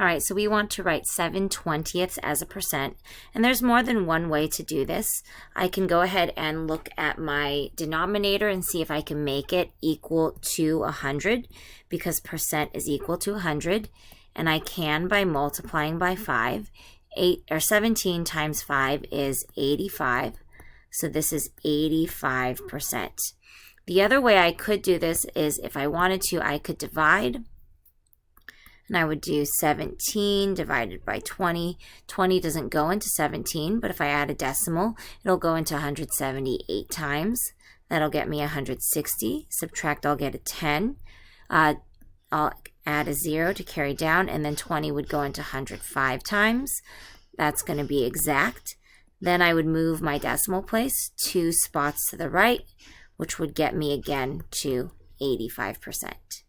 All right, so we want to write 7/20 as a percent, and there's more than one way to do this. I can go ahead and look at my denominator and see if I can make it equal to 100, because percent is equal to 100, and I can by multiplying by 5. 17 times 5 is 85, so this is 85%. The other way I could do this is, if I wanted to, I could divide. And I would do 17 divided by 20. 20 doesn't go into 17, but if I add a decimal, it'll go into 178 times. That'll get me 160. Subtract, I'll get a 10. I'll add a 0 to carry down, and then 20 would go into 105 times. That's going to be exact. Then I would move my decimal place 2 spots to the right, which would get me again to 85%.